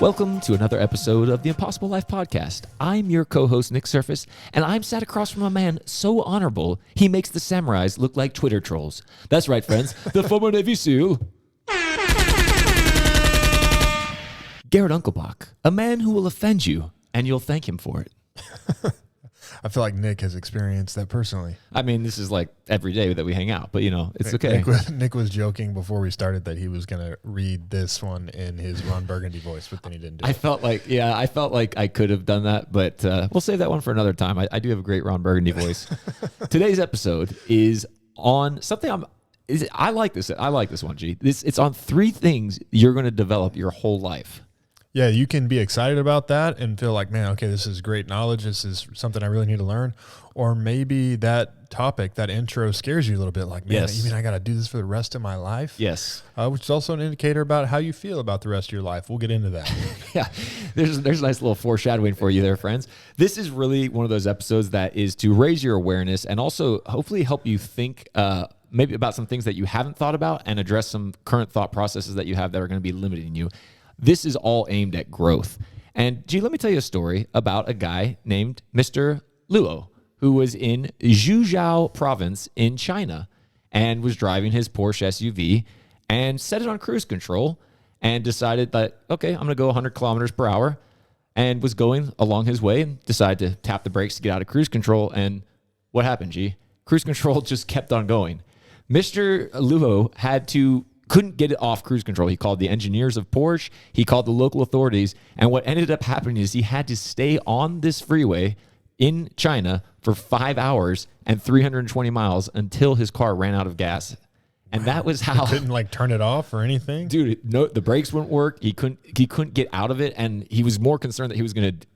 Welcome to another episode of the Impossible Life Podcast. I'm your co-host, Nick Surface, and I'm sat across from a man so honorable, he makes the samurais look like Twitter trolls. That's right, friends, the former Navy SEAL, Garrett Unkelbach, a man who will offend you, and you'll thank him for it. I feel like Nick has experienced that personally. I mean, this is like every day that we hang out, but it's okay. Nick was joking before we started that he was going to read this one in his Ron Burgundy voice, but then he didn't do it. I felt like I could have done that, but we'll save that one for another time. I do have a great Ron Burgundy voice. Today's episode is on something I like this. I like this one, G. It's on 3 things you're going to develop your whole life. Yeah, you can be excited about that and feel like, man, okay, this is great knowledge. This is something I really need to learn. Or maybe that topic, that intro scares you a little bit. Like, man, yes. You mean I got to do this for the rest of my life? Yes. Which is also an indicator about how you feel about the rest of your life. We'll get into that. Yeah, there's a nice little foreshadowing for you there, friends. This is really one of those episodes that is to raise your awareness and also hopefully help you think maybe about some things that you haven't thought about and address some current thought processes that you have that are going to be limiting you. This is all aimed at growth. And, G, let me tell you a story about a guy named Mr. Luo, who was in Zhujiao province in China and was driving his Porsche SUV and set it on cruise control and decided that, okay, I'm going to go 100 kilometers per hour, and was going along his way and decided to tap the brakes to get out of cruise control. And what happened, G? Cruise control just kept on going. Mr. Luo couldn't get it off cruise control. He called the engineers of Porsche. He called the local authorities. And what ended up happening is he had to stay on this freeway in China for 5 hours and 320 miles until his car ran out of gas. And that was how... Couldn't turn it off or anything? Dude, no, the brakes wouldn't work. He couldn't get out of it. And he was more concerned that he was going to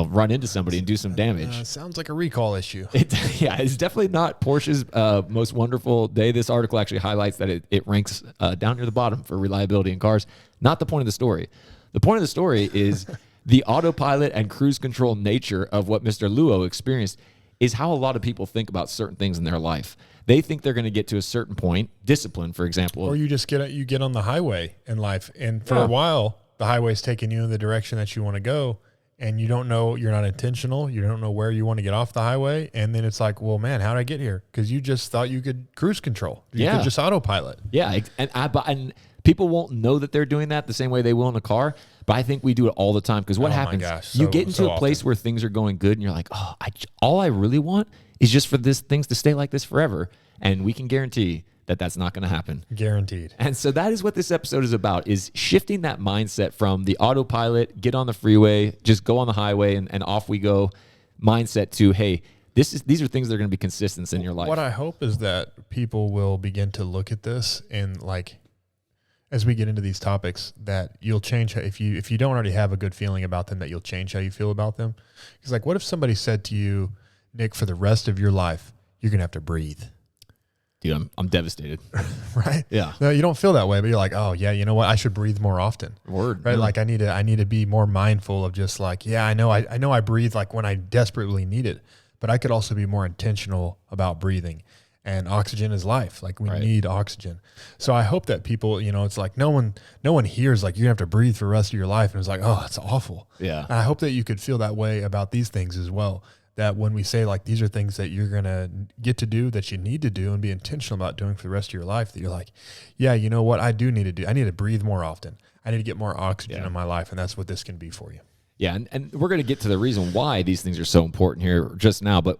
run into somebody and do some damage. Sounds like a recall issue. It's definitely not Porsche's most wonderful day. This article actually highlights that it ranks down near the bottom for reliability in cars. Not the point of the story. The point of the story is the autopilot and cruise control nature of what Mr. Luo experienced is how a lot of people think about certain things in their life. They think they're going to get to a certain point, discipline, for example. Or you just get on the highway in life, and for a while, the highway's taking you in the direction that you want to go. And you don't know, you're not intentional. You don't know where you want to get off the highway. And then it's like, well, man, how did I get here? Because you just thought you could cruise control. You could just autopilot. Yeah. And people won't know that they're doing that the same way they will in a car. But I think we do it all the time. Because what happens, you get into a place where things are going good and you're like, oh, all I really want is just for things to stay like this forever. And we can guarantee that that's not going to happen. Guaranteed. And so that is what this episode is about, is shifting that mindset from the autopilot, get on the freeway, just go on the highway and off we go mindset to, hey, these are things that are going to be consistent in your life. What I hope is that people will begin to look at this and as we get into these topics, that you'll change if you don't already have a good feeling about them, that you'll change how you feel about them. Because what if somebody said to you, Nick, for the rest of your life, you're going to have to breathe? Dude, I'm devastated. Right? Yeah. No, you don't feel that way, but you're like, oh yeah, you know what? I should breathe more often. Word. Right? Yeah. I need to be more mindful of just I know I breathe when I desperately need it, but I could also be more intentional about breathing. And oxygen is life. We need oxygen. So I hope that people, it's no one hears you have to breathe for the rest of your life and it's like, oh, it's awful. Yeah. And I hope that you could feel that way about these things as well. That when we say these are things that you're going to get to do, that you need to do and be intentional about doing for the rest of your life, that you're like, yeah, you know what I do need to do? I need to breathe more often. I need to get more oxygen in my life. And that's what this can be for you. Yeah. And we're going to get to the reason why these things are so important here just now. But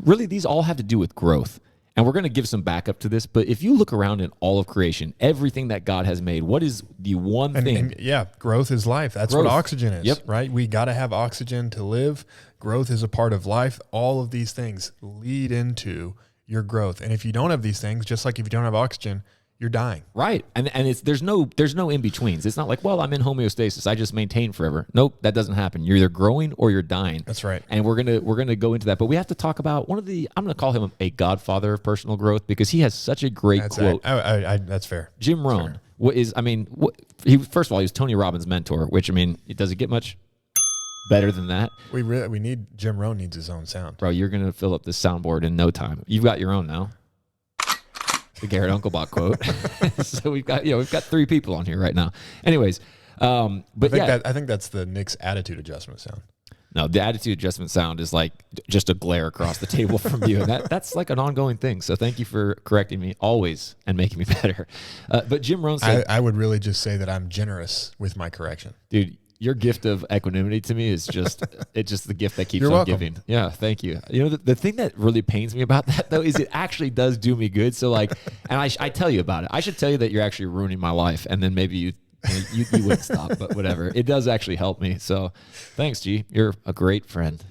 really, these all have to do with growth. And we're going to give some backup to this. But if you look around in all of creation, everything that God has made, what is the one thing? And growth is life. That's what oxygen is, yep. Right? We got to have oxygen to live. Growth is a part of life. All of these things lead into your growth. And if you don't have these things, just like if you don't have oxygen, you're dying. Right. And there's no in-betweens. It's not like, well, I'm in homeostasis, I just maintain forever. Nope, that doesn't happen. You're either growing or you're dying. That's right. And we're gonna go into that. But we have to talk about I'm gonna call him a godfather of personal growth because he has such a great quote. That's fair. Jim Rohn. First of all, he was Tony Robbins' mentor, which, does it get much better than that? Jim Rohn needs his own sound. Bro, you're gonna fill up this soundboard in no time. You've got your own now. The Garrett Unkelbach quote. So we've got 3 people on here right now. Anyways, But I think that's the Nick's attitude adjustment sound. No, the attitude adjustment sound is like just a glare across the table from you. And that's like an ongoing thing. So thank you for correcting me always and making me better. But Jim Rohn said, I would really just say that I'm generous with my correction. Dude, your gift of equanimity to me is just, it's just the gift that keeps You're on welcome. giving. Yeah, thank you. You know, the thing that really pains me about that though, is it actually does do me good. So like, and I tell you about it. I should tell you that you're actually ruining my life. And then maybe you wouldn't stop, but whatever. It does actually help me. So thanks, G. You're a great friend.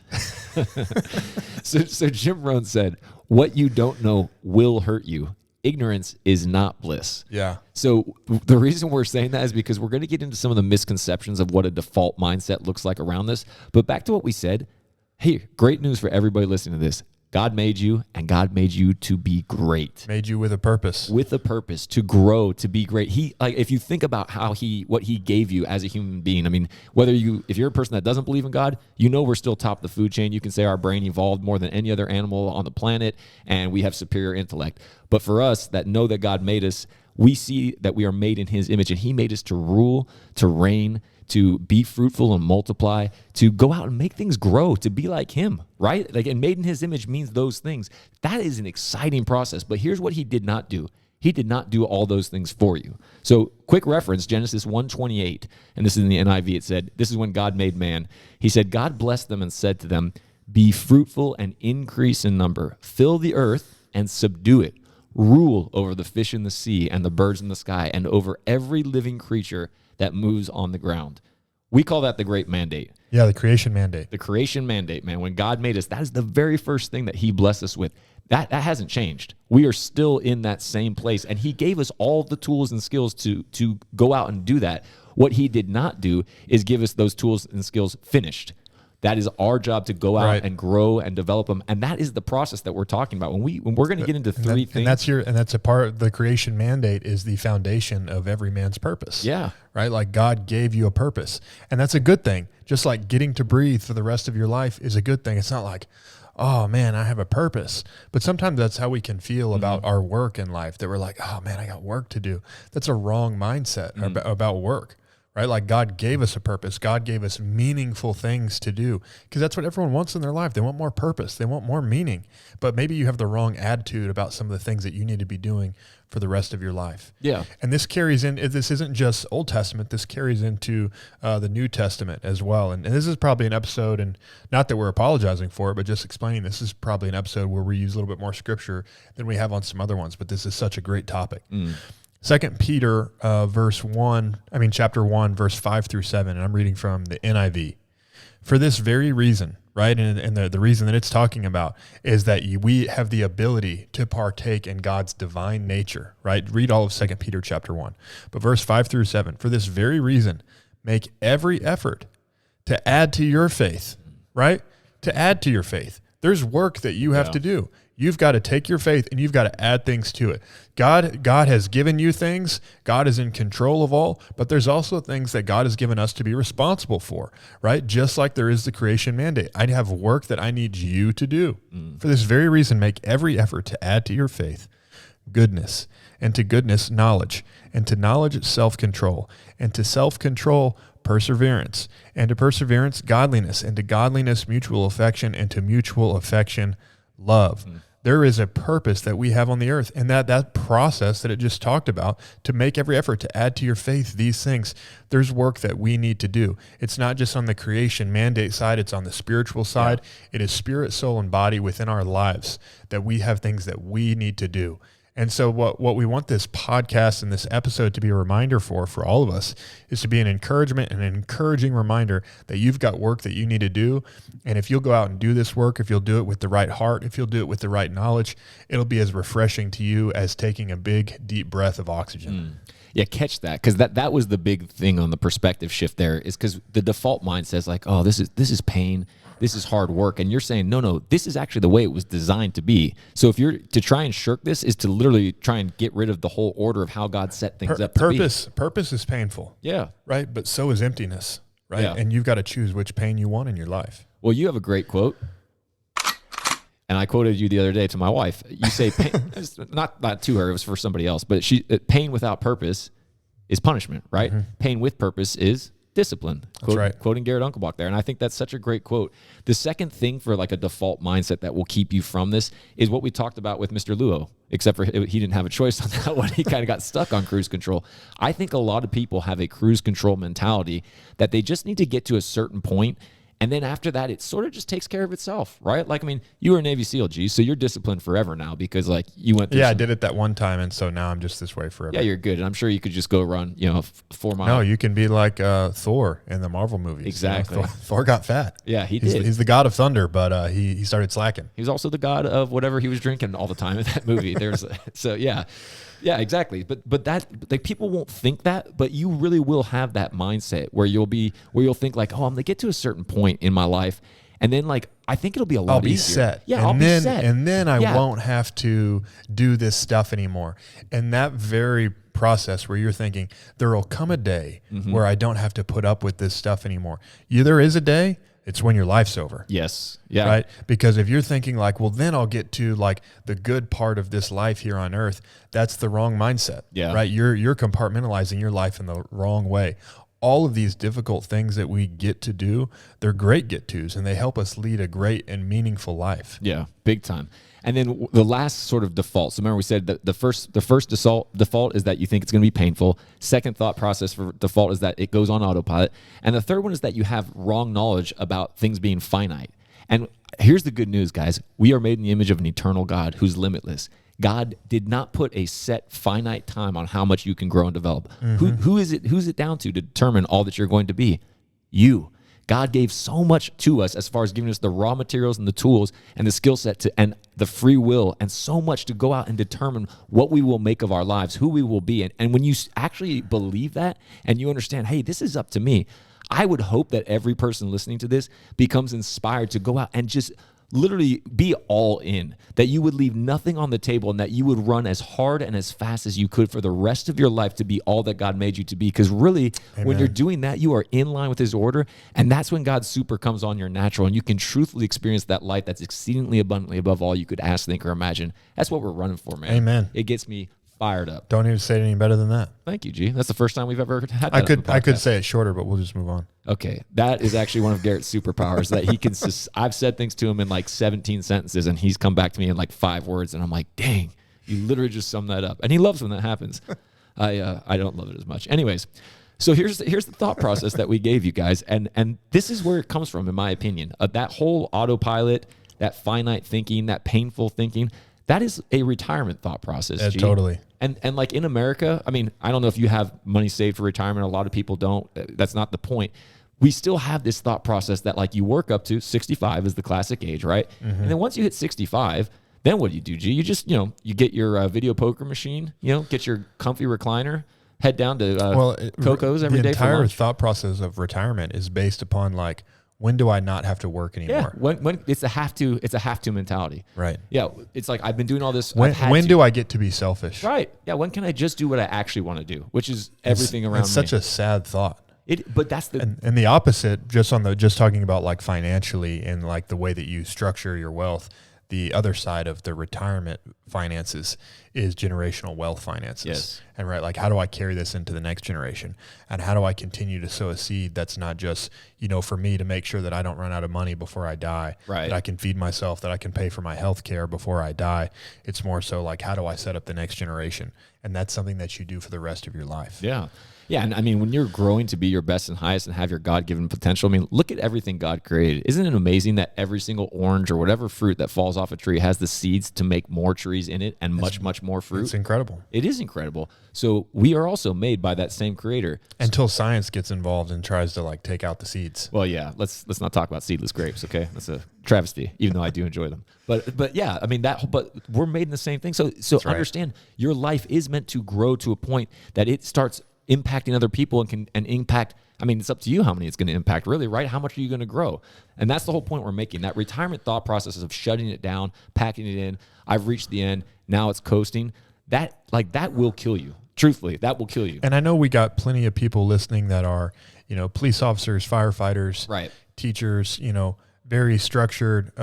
So Jim Rohn said, what you don't know will hurt you. Ignorance is not bliss. Yeah. So the reason we're saying that is because we're going to get into some of the misconceptions of what a default mindset looks like around this. But back to what we said. Hey, great news for everybody listening to this. God made you, and God made you to be great. Made you with a purpose. With a purpose, to grow, to be great. If you think about what he gave you as a human being, I mean, if you're a person that doesn't believe in God, you know we're still top of the food chain. You can say our brain evolved more than any other animal on the planet, and we have superior intellect. But for us that know that God made us, we see that we are made in his image, and he made us to rule, to reign, to be fruitful and multiply, to go out and make things grow, to be like him, right? Like, and made in his image means those things. That is an exciting process. But here's what he did not do. He did not do all those things for you. So quick reference, Genesis 1:28, and this is in the NIV. It said, this is when God made man. He said, God blessed them and said to them, be fruitful and increase in number. Fill the earth and subdue it. Rule over the fish in the sea and the birds in the sky and over every living creature that moves on the ground. We call that the great mandate. Yeah, the creation mandate. The creation mandate, man. When God made us, that is the very first thing that he blessed us with. That hasn't changed. We are still in that same place. And he gave us all the tools and skills to go out and do that. What he did not do is give us those tools and skills finished. That is our job, to go out and grow and develop them. And that is the process that we're talking about. When we're going to get into three things. And that's a part of the creation mandate is the foundation of every man's purpose. Yeah. Right? Like God gave you a purpose. And that's a good thing. Just like getting to breathe for the rest of your life is a good thing. It's not like, oh man, I have a purpose. But sometimes that's how we can feel about our work in life, that we're like, oh man, I got work to do. That's a wrong mindset about work. Right? Like God gave us a purpose. God gave us meaningful things to do, because that's what everyone wants in their life. They want more purpose. They want more meaning. But maybe you have the wrong attitude about some of the things that you need to be doing for the rest of your life. Yeah. And this carries in, this isn't just Old Testament, this carries into the New Testament as well. And this is probably an episode, and not that we're apologizing for it, but just explaining, this is probably an episode where we use a little bit more scripture than we have on some other ones, but this is such a great topic. 2 Peter chapter 1, verse 5 through 7, and I'm reading from the NIV. For this very reason, right, and the reason that it's talking about is that we have the ability to partake in God's divine nature, right? Read all of 2 Peter chapter 1. But verse 5 through 7, for this very reason, make every effort to add to your faith, right? To add to your faith. There's work that you have to do. You've got to take your faith and you've got to add things to it. God has given you things. God is in control of all, but there's also things that God has given us to be responsible for, right? Just like there is the creation mandate. I have work that I need you to do. For this very reason, make every effort to add to your faith goodness, and to goodness, knowledge, and to knowledge, self-control, and to self-control, perseverance, and to perseverance, godliness, and to godliness, mutual affection, and to mutual affection, love. There is a purpose that we have on the earth, and that process that it just talked about, to make every effort to add to your faith these things, there's work that we need to do. It's not just on the creation mandate side, it's on the spiritual side. It is spirit, soul, and body within our lives that we have things that we need to do. And so what we want this podcast and this episode to be a reminder for all of us is to be an encouragement and an encouraging reminder that you've got work that you need to do. And if you'll go out and do this work, if you'll do it with the right heart, if you'll do it with the right knowledge, it'll be as refreshing to you as taking a big, deep breath of oxygen. Yeah, catch that, because that was the big thing on the perspective shift there, is because the default mind says like, oh, this is pain, this is hard work, and you're saying no, this is actually the way it was designed to be. So if you're to try and shirk this, is to literally try and get rid of the whole order of how God set things up. Purpose is painful. Yeah, right. But so is emptiness, right? Yeah. And you've got to choose which pain you want in your life. Well, you have a great quote. And I quoted you the other day to my wife. You say, pain, not to her, it was for somebody else, but pain without purpose is punishment, right? Pain with purpose is discipline. Right. Quoting Garrett Unkelbach there. And I think that's such a great quote. The second thing for like a default mindset that will keep you from this is what we talked about with Mr. Luo, except for he didn't have a choice on that one. He kind of got stuck on cruise control. I think a lot of people have a cruise control mentality that they just need to get to a certain point, and then after that, it sort of just takes care of itself, right? Like, I mean, you were a Navy SEAL, G, so you're disciplined forever now because, like, you went through I did it that one time, and so now I'm just this way forever. Yeah, you're good. And I'm sure you could just go run, 4 miles. No, you can be like Thor in the Marvel movies. Exactly. Thor got fat. Yeah, he did. He's the god of thunder, but he started slacking. He was also the god of whatever he was drinking all the time in that movie. Yeah, exactly. But that, like, people won't think that, but you really will have that mindset where you'll think like, oh, I'm gonna get to a certain point in my life, and then like I think it'll be a lot I'll be easier. set. Yeah, and I'll then, be set. And then I won't have to do this stuff anymore. And that very process where you're thinking there will come a day where I don't have to put up with this stuff anymore. There is a day. It's when your life's over. Yes. Yeah. Right? Because if you're thinking like, well, then I'll get to like the good part of this life here on earth, that's the wrong mindset. Yeah. Right? You're compartmentalizing your life in the wrong way. All of these difficult things that we get to do, they're great get-tos, and they help us lead a great and meaningful life. Yeah, big time. And then the last sort of default. So remember we said that the first default is that you think it's going to be painful. Second thought process for default is that it goes on autopilot. And the third one is that you have wrong knowledge about things being finite. And here's the good news, guys. We are made in the image of an eternal God who's limitless. God did not put a set finite time on how much you can grow and develop. Who's it down to determine all that you're going to be? You. God gave so much to us as far as giving us the raw materials and the tools and the skill set and the free will and so much to go out and determine what we will make of our lives, who we will be. And when you actually believe that and you understand, hey, this is up to me, I would hope that every person listening to this becomes inspired to go out and just literally be all in, that you would leave nothing on the table and that you would run as hard and as fast as you could for the rest of your life to be all that God made you to be. Because really, when you're doing that, you are in line with his order, and that's when God's super comes on your natural, and you can truthfully experience that life that's exceedingly abundantly above all you could ask, think, or imagine. That's what we're running for, man. Amen. It gets me fired up. Don't even say it any better than that. Thank you, G. That's the first time we've ever had that. I could say it shorter, but we'll just move on. Okay, that is actually one of Garrett's superpowers, that he can. I've said things to him in like 17 sentences, and he's come back to me in like 5 words, and I'm like, dang, you literally just summed that up. And he loves when that happens. I don't love it as much. Anyways, so here's the thought process that we gave you guys, and this is where it comes from, in my opinion. That whole autopilot, that finite thinking, that painful thinking, that is a retirement thought process. G. Totally. And like in America, I mean, I don't know if you have money saved for retirement. A lot of people don't. That's not the point. We still have this thought process that like you work up to 65 is the classic age, right? And then once you hit 65, then what do you do, G? You just, you get your video poker machine, get your comfy recliner, head down to Coco's every day for lunch. The entire thought process of retirement is based upon like, when do I not have to work anymore? Yeah, when it's a have to mentality. Right. Yeah, it's like I've been doing all this. When do I get to be selfish? Right. Yeah, when can I just do what I actually want to do, which is everything around me. It's such a sad thought. But that's the and the opposite. Just talking about like financially and like the way that you structure your wealth. The other side of the retirement finances is generational wealth finances. Yes. And right, like how do I carry this into the next generation? And how do I continue to sow a seed that's not just, for me to make sure that I don't run out of money before I die, right, that I can feed myself, that I can pay for my health care before I die. It's more so like, how do I set up the next generation? And that's something that you do for the rest of your life. Yeah. Yeah, and I mean, when you're growing to be your best and highest and have your God-given potential, I mean, look at everything God created. Isn't it amazing that every single orange or whatever fruit that falls off a tree has the seeds to make more trees in it and much more fruit? It's incredible. It is incredible. So we are also made by that same creator. Until science gets involved and tries to like take out the seeds. Well, yeah, let's not talk about seedless grapes, okay? That's a travesty, even though I do enjoy them. But yeah, I mean but we're made in the same thing. So right. Understand, your life is meant to grow to a point that it starts impacting other people and impact. I mean, it's up to you how many it's going to impact, really, right? How much are you going to grow? And that's the whole point we're making. That retirement thought process of shutting it down, packing it in. I've reached the end. Now it's coasting. That will kill you. Truthfully, that will kill you. And I know we got plenty of people listening that are, police officers, firefighters, right, teachers, very structured,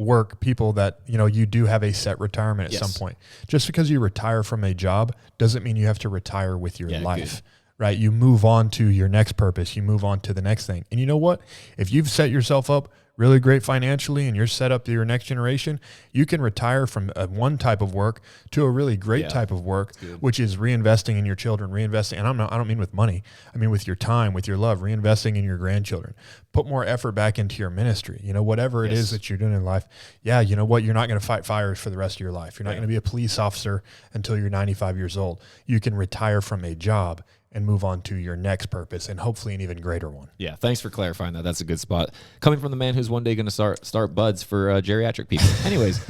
work people that, you do have a set retirement at some point. Just because you retire from a job doesn't mean you have to retire with your life. Good. Right? You move on to your next purpose. You move on to the next thing. And you know what? If you've set yourself up really great financially and you're set up to your next generation, you can retire from one type of work to a really great type of work, which is reinvesting in your children, reinvesting. And I don't mean with money. I mean with your time, with your love, reinvesting in your grandchildren. Put more effort back into your ministry. Whatever it is that you're doing in life. Yeah, you know what? You're not going to fight fires for the rest of your life. You're not going to be a police officer until you're 95 years old. You can retire from a job and move on to your next purpose and hopefully an even greater one. Yeah, thanks for clarifying that. That's a good spot. Coming from the man who's one day going to start buds for geriatric people. Anyways,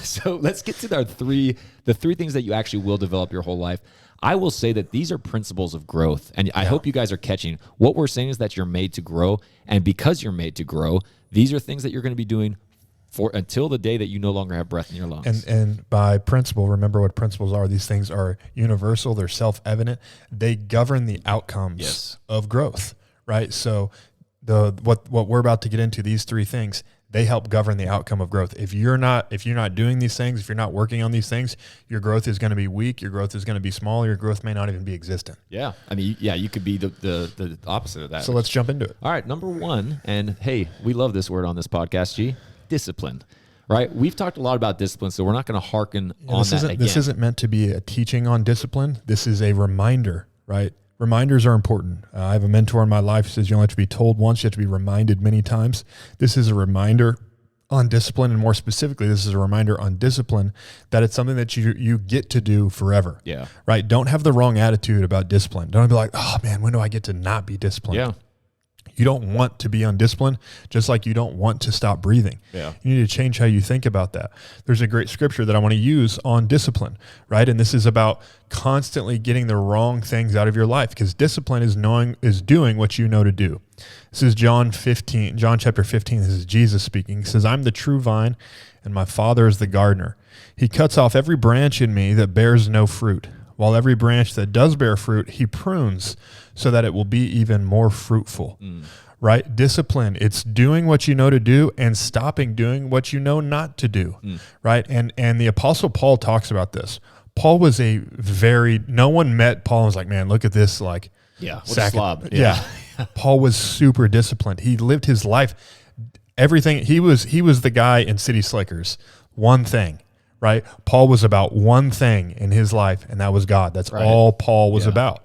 so let's get to the three things that you actually will develop your whole life. I will say that these are principles of growth, and I hope you guys are catching. What we're saying is that you're made to grow, and because you're made to grow, these are things that you're going to be doing for until the day that you no longer have breath in your lungs. And by principle, remember what principles are. These things are universal. They're self-evident. They govern the outcomes of growth, right? So what we're about to get into, these three things, they help govern the outcome of growth. If you're not doing these things, if you're not working on these things, your growth is going to be weak. Your growth is going to be small. Your growth may not even be existent. Yeah. I mean, you could be the opposite of that. So let's jump into it. All right. Number one, and hey, we love this word on this podcast, G. Discipline, right? We've talked a lot about discipline, so we're not going to hearken on that again. This isn't meant to be a teaching on discipline. This is a reminder, right? Reminders are important. I have a mentor in my life who says you only have to be told once, you have to be reminded many times. This is a reminder on discipline, and more specifically, this is a reminder on discipline that it's something that you get to do forever. Yeah. Right? Don't have the wrong attitude about discipline. Don't be like, oh man, when do I get to not be disciplined? Yeah. You don't want to be undisciplined, just like you don't want to stop breathing. Yeah. You need to change how you think about that. There's a great scripture that I want to use on discipline, right? And this is about constantly getting the wrong things out of your life, because discipline is doing what you know to do. This is John chapter 15. This is Jesus speaking. He says, I'm the true vine, and my Father is the gardener. He cuts off every branch in me that bears no fruit, while every branch that does bear fruit, he prunes so that it will be even more fruitful, right? Discipline, it's doing what you know to do and stopping doing what you know not to do, right? And the Apostle Paul talks about this. Paul was no one met Paul and was like, man, look at this, like, what a slob. Yeah. Paul was super disciplined. He lived his life, everything. He was the guy in City Slickers, one thing. Right? Paul was about one thing in his life, and that was God. That's all Paul was about.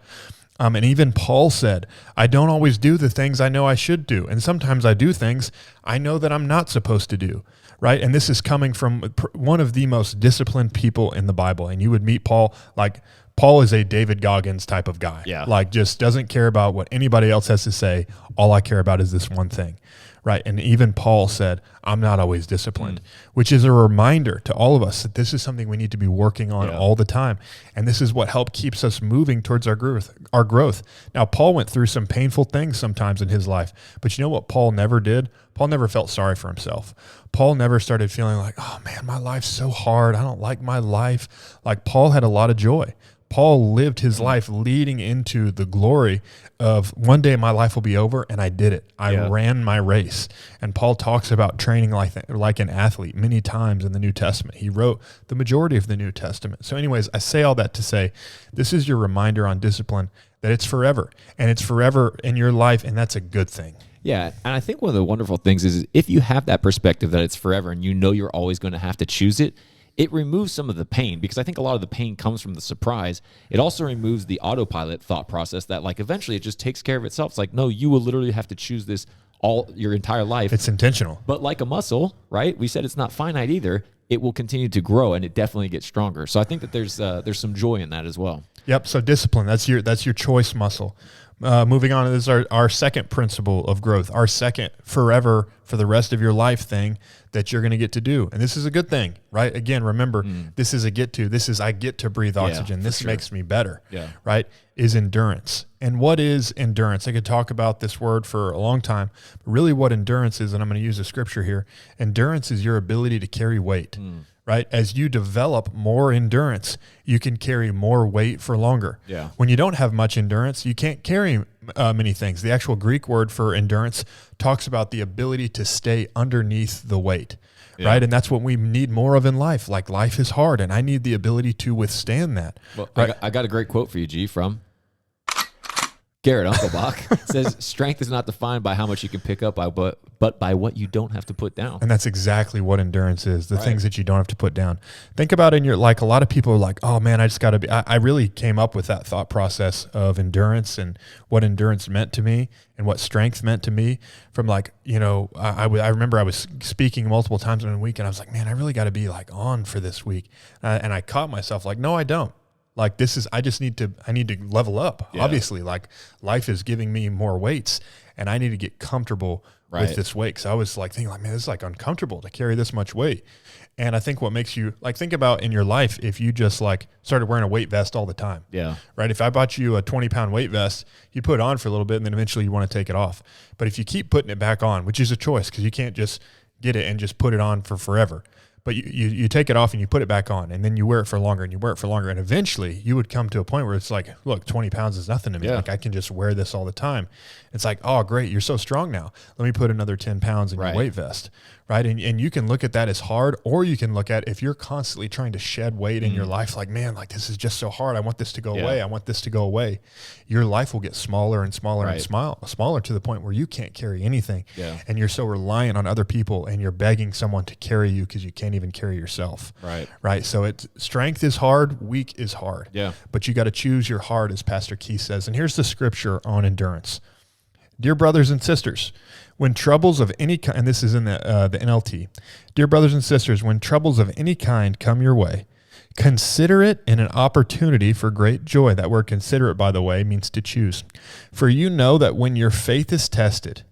And even Paul said, I don't always do the things I know I should do. And sometimes I do things I know that I'm not supposed to do. Right? And this is coming from one of the most disciplined people in the Bible. And you would meet Paul, like Paul is a David Goggins type of guy. Yeah. Like just doesn't care about what anybody else has to say. All I care about is this one thing. Right. And even Paul said, I'm not always disciplined, which is a reminder to all of us that this is something we need to be working on all the time. And this is what keeps us moving towards our growth. Now, Paul went through some painful things sometimes in his life, but you know what Paul never did? Paul never felt sorry for himself. Paul never started feeling like, oh man, my life's so hard. I don't like my life. Like Paul had a lot of joy. Paul lived his life leading into the glory of one day my life will be over, and I did it. I ran my race. And Paul talks about training like an athlete many times in the New Testament. He wrote the majority of the New Testament. So anyways, I say all that to say this is your reminder on discipline that it's forever, and it's forever in your life, and that's a good thing. Yeah, and I think one of the wonderful things is if you have that perspective that it's forever and you know you're always going to have to choose it, it removes some of the pain, because I think a lot of the pain comes from the surprise. It also removes the autopilot thought process that like eventually it just takes care of itself. It's like, no, you will literally have to choose this all your entire life. It's intentional. But like a muscle, right? We said it's not finite either. It will continue to grow and it definitely gets stronger. So I think that there's some joy in that as well. Yep. So discipline, that's your choice muscle. Moving on, this is our second principle of growth, our second forever for the rest of your life thing that you're going to get to do. And this is a good thing, right? Again, remember, this is I get to breathe oxygen. This makes me better, right? Is endurance. And what is endurance? I could talk about this word for a long time, but really what endurance is, and I'm going to use a scripture here, endurance is your ability to carry weight, right? As you develop more endurance, you can carry more weight for longer. Yeah. When you don't have much endurance, you can't carry many things. The actual Greek word for endurance talks about the ability to stay underneath the weight, right? And that's what we need more of in life. Like, life is hard, and I need the ability to withstand that. Well, right? I got a great quote for you, G, from Garrett Unkelbach. It says, strength is not defined by how much you can pick up, but by what you don't have to put down. And that's exactly what endurance is, the things that you don't have to put down. Think about in your, like, a lot of people are like, oh man, I just got to be, I really came up with that thought process of endurance and what endurance meant to me and what strength meant to me from, like, you know, I remember I was speaking multiple times in a week and I was like, man, I really got to be like on for this week. And I caught myself like, no, I don't. Like, this is, I need to level up. Yeah. Obviously, like, life is giving me more weights and I need to get comfortable with this weight. Cause I was like thinking like, man, this is like uncomfortable to carry this much weight. And I think what makes you, like, think about in your life, if you just like started wearing a weight vest all the time. Yeah. Right. If I bought you a 20-pound weight vest, you put it on for a little bit and then eventually you want to take it off. But if you keep putting it back on, which is a choice, cause you can't just get it and just put it on for forever. But you take it off and you put it back on and then you wear it for longer and you wear it for longer. And eventually you would come to a point where it's like, look, 20 pounds is nothing to me. Yeah. Like, I can just wear this all the time. It's like, oh, great, you're so strong now. Let me put another 10 pounds in your weight vest. Right. And you can look at that as hard, or you can look at, if you're constantly trying to shed weight in your life, like, man, like, this is just so hard. I want this to go away. I want this to go away. Your life will get smaller and smaller and smaller to the point where you can't carry anything. Yeah. And you're so reliant on other people and you're begging someone to carry you because you can't even carry yourself. Right. Right. So strength is hard. Weak is hard. Yeah. But you got to choose your heart, as Pastor Keith says. And here's the scripture on endurance. Dear brothers and sisters, when troubles of any kind, and this is in the NLT, dear brothers and sisters, when troubles of any kind come your way, consider it an opportunity for great joy. That word consider it, by the way, means to choose. For you know that when your faith is tested,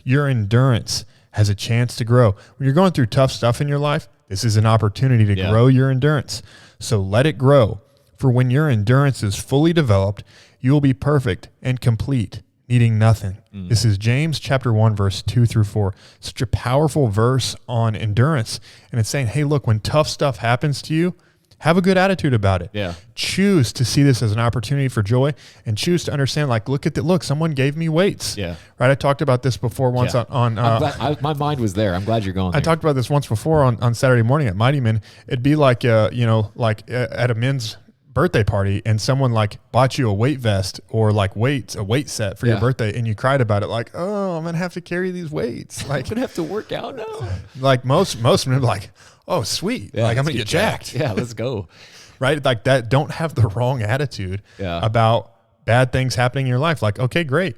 your endurance has a chance to grow. When you're going through tough stuff in your life, this is an opportunity to grow your endurance. So let it grow. For when your endurance is fully developed, you will be perfect and complete, needing nothing. This is James chapter 1, verse 2-4. Such a powerful verse on endurance. And it's saying, hey, look, when tough stuff happens to you, have a good attitude about it. Yeah. Choose to see this as an opportunity for joy and choose to understand, like, look, someone gave me weights. Yeah. Right. I talked about this before once on my mind was there. I'm glad you're going there. I talked about this once before on Saturday morning at Mighty Men. It'd be like, like at a men's birthday party and someone like bought you a weight vest or like a weight set for your birthday, and you cried about it, like, oh, I'm gonna have to carry these weights. Like, I'm gonna have to work out now. Like most of them are like, oh, sweet. Like, I'm gonna get jacked. Yeah, let's go. Right? Like that. Don't have the wrong attitude about bad things happening in your life. Like, okay, great.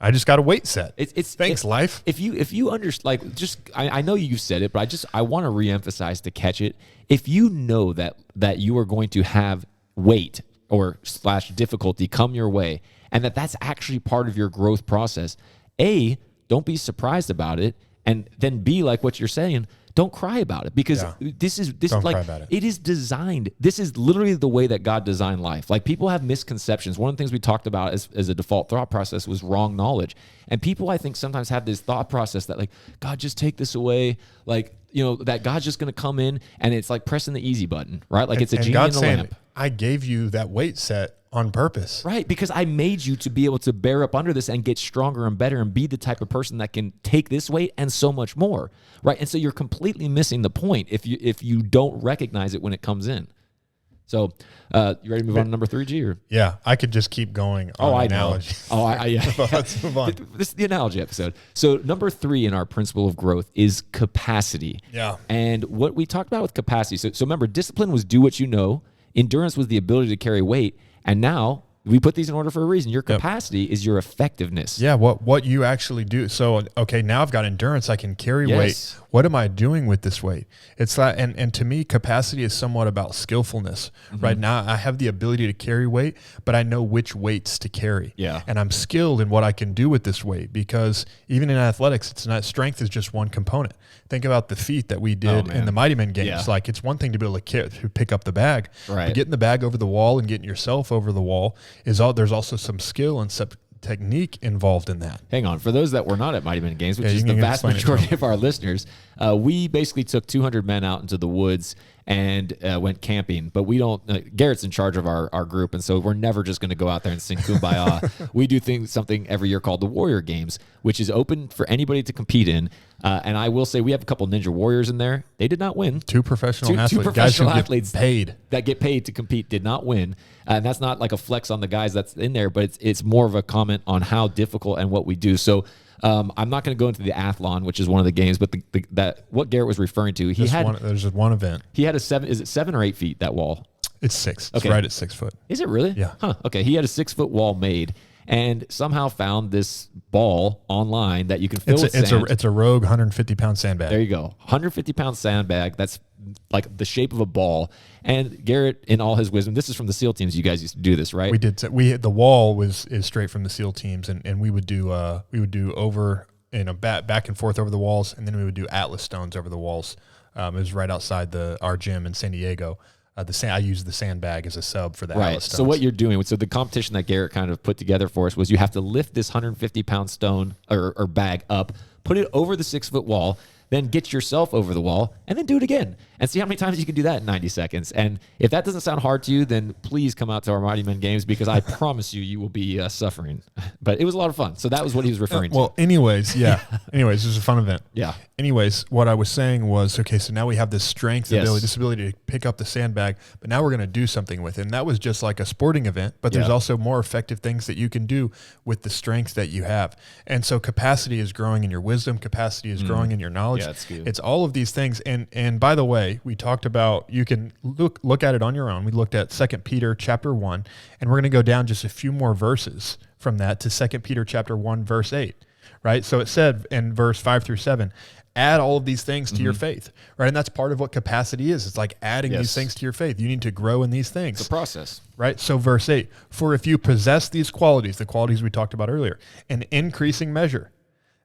I just got a weight set. Thanks, life. If you understand, like, just I know you said it, but I want to reemphasize to catch it. If you know that you are going to have weight or / difficulty come your way, and that's actually part of your growth process, A, don't be surprised about it, and then B, like what you're saying, don't cry about it, because this is like, it is designed. This is literally the way that God designed life. Like, people have misconceptions. One of the things we talked about as a default thought process was wrong knowledge. And people, I think, sometimes have this thought process that, like, God, just take this away. Like, that God's just going to come in and it's like pressing the easy button, right? Like, it's a genie in the lamp. I gave you that weight set on purpose. Right, because I made you to be able to bear up under this and get stronger and better and be the type of person that can take this weight and so much more, right? And so you're completely missing the point if you don't recognize it when it comes in. So, you ready to move on to number 3, G? Or? Yeah, I could just keep going on analogy. Yeah. Let's move on. This is the analogy episode. So, number 3 in our principle of growth is capacity. Yeah. And what we talked about with capacity. So remember, discipline was do what you know. Endurance was the ability to carry weight. And now we put these in order for a reason. Your capacity is your effectiveness. Yeah, what you actually do. So, okay, now I've got endurance. I can carry weight. What am I doing with this weight? It's that, and to me, capacity is somewhat about skillfulness. Right now, I have the ability to carry weight, but I know which weights to carry. Yeah. And I'm skilled in what I can do with this weight, because even in athletics, it's not, strength is just one component. Think about the feat that we did in the Mighty Men games. Yeah. Like, it's one thing to be able to pick up the bag, but getting the bag over the wall and getting yourself over the wall there's also some skill and some technique involved in that. Hang on. For those that were not at Mighty Men Games, which is you the can vast explain it to majority them. of our listeners, we basically took 200 men out into the woods and went camping. But we don't, Garrett's in charge of our group, and so we're never just going to go out there and sing Kumbaya. We do something every year called the Warrior Games, which is open for anybody to compete in. And I will say we have a couple Ninja Warriors in there. They did not win. Two professional Two athletes, professional guys who athletes get paid. that get paid to compete did not win. And that's not like a flex on the guys that's in there, but it's more of a comment on how difficult and what we do. So I'm not going to go into the athlon, which is one of the games, but that what Garrett was referring to, There's just one event. He had is it 7 or 8 feet, that wall? It's 6. It's Okay. right at 6 foot. Is it really? Yeah. Huh. Okay. He had a 6-foot wall made and somehow found this ball online that you can fill with sand. It's a Rogue 150-pound sandbag. There you go. 150-pound sandbag. That's like the shape of a ball. And Garrett, in all his wisdom, this is from the SEAL teams. You guys used to do this, right? We did. The wall is straight from the SEAL teams, and we would do over back and forth over the walls, and then we would do Atlas stones over the walls. It was right outside our gym in San Diego. I used the sandbag as a sub for the Atlas stones. So what you're doing, so the competition that Garrett kind of put together for us was you have to lift this 150-pound stone or bag up, put it over the 6-foot wall, then get yourself over the wall, and then do it again. And see how many times you can do that in 90 seconds. And if that doesn't sound hard to you, then please come out to our Mighty Men Games because I promise you will be suffering. But it was a lot of fun. So that was what he was referring to. Well, anyways, yeah. Anyways, it was a fun event. Yeah. Anyways, what I was saying was, okay, so now we have this strength Yes. ability to pick up the sandbag, but now we're going to do something with it. And that was just like a sporting event, but there's Yeah. also more effective things that you can do with the strength that you have. And so capacity is growing in your wisdom. Capacity is growing in your knowledge. Yeah, that's good. It's all of these things. And by the way, we talked about, you can look at it on your own. We looked at 2 Peter chapter 1, and we're going to go down just a few more verses from that to 2 Peter chapter 1, verse 8, right? So it said in verse 5 through 7, add all of these things to your faith, right? And that's part of what capacity is. It's like adding Yes. these things to your faith. You need to grow in these things. It's a process. Right? So verse 8, for if you possess these qualities, the qualities we talked about earlier, in increasing measure,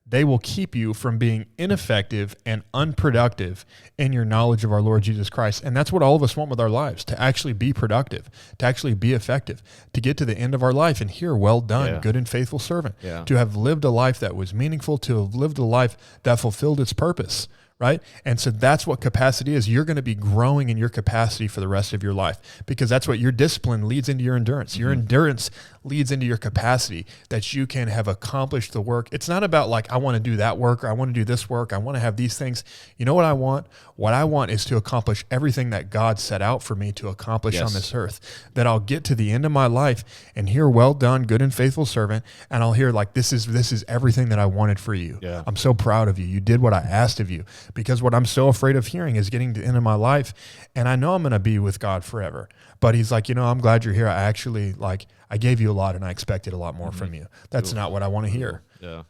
they will keep you from being ineffective and unproductive in your knowledge of our Lord Jesus Christ. And that's what all of us want with our lives, to actually be productive, to actually be effective, to get to the end of our life and hear, well done, Yeah. good and faithful servant, Yeah. to have lived a life that was meaningful, to have lived a life that fulfilled its purpose. Right? And so that's what capacity is. You're going to be growing in your capacity for the rest of your life because that's what your discipline leads into your endurance. Your endurance leads into your capacity that you can have accomplished the work. It's not about like, I want to do that work or I want to do this work. I want to have these things. You know what I want? What I want is to accomplish everything that God set out for me to accomplish Yes. on this earth, that I'll get to the end of my life and hear, well done, good and faithful servant. And I'll hear like, this is everything that I wanted for you. Yeah. I'm so proud of you. You did what I asked of you. Because what I'm so afraid of hearing is getting to the end of my life, and I know I'm going to be with God forever. But he's like, I'm glad you're here. I actually, I gave you a lot, and I expected a lot more from you. That's not what I want to hear. Yeah.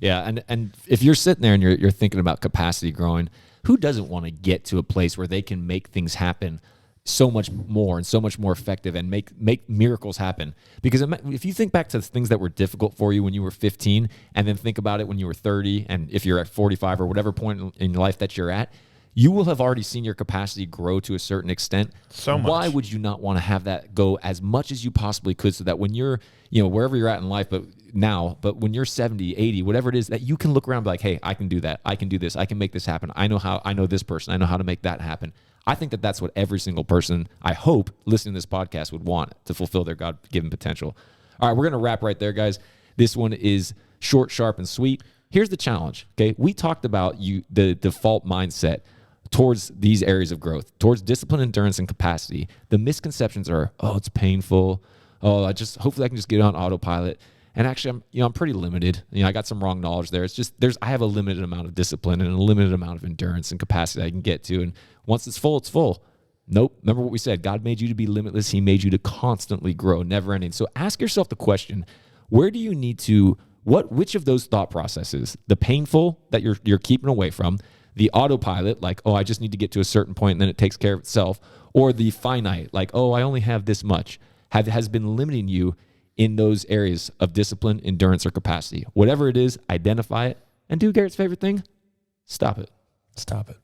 Yeah. And if you're sitting there and you're thinking about capacity growing, who doesn't want to get to a place where they can make things happen so much more and so much more effective and make miracles happen? Because if you think back to the things that were difficult for you when you were 15 and then think about it when you were 30 and if you're at 45 or whatever point in your life that you're at, you will have already seen your capacity grow to a certain extent. So much. Why would you not want to have that go as much as you possibly could so that when you're, wherever you're at in life, but when you're 70, 80, whatever it is, that you can look around and be like, hey, I can do that. I can do this. I can make this happen. I know this person. I know how to make that happen. I think that that's what every single person, I hope, listening to this podcast would want to fulfill their God-given potential. All right, we're going to wrap right there, guys. This one is short, sharp, and sweet. Here's the challenge, okay? We talked about the default mindset towards these areas of growth, towards discipline, endurance, and capacity. The misconceptions are, oh, it's painful. Oh, hopefully I can just get on autopilot. And actually, I'm pretty limited. I got some wrong knowledge there. It's just I have a limited amount of discipline and a limited amount of endurance and capacity I can get to. And once it's full, it's full. Nope. Remember what we said. God made you to be limitless. He made you to constantly grow, never ending. So ask yourself the question, where do you need to, which of those thought processes, the painful that you're keeping away from, the autopilot, like, oh, I just need to get to a certain point and then it takes care of itself, or the finite, like, oh, I only have this much, has been limiting you in those areas of discipline, endurance, or capacity. Whatever it is, identify it and do Garrett's favorite thing, stop it. Stop it.